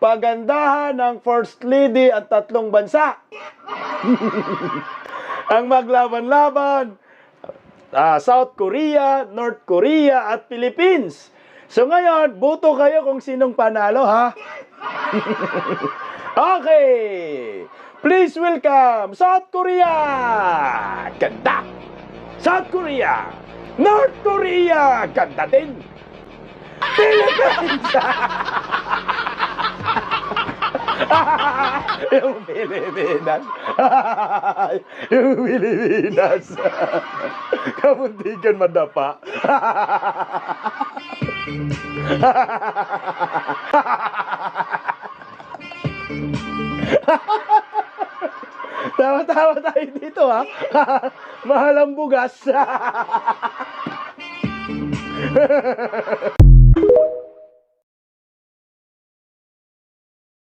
pagandahan ng First Lady ang tatlong bansa. Ang maglaban-laban, South Korea, North Korea at Philippines. So ngayon, boto kayo kung sinong panalo, ha? Okay. Please welcome South Korea. Ganda. South Korea. North Korea. Ganda din. Philippines. Yung Pilipinas. Yung Pilipinas. Kamuntikan madapa. Tawa-tawa tayo dito, ha? Mahal ang bugas.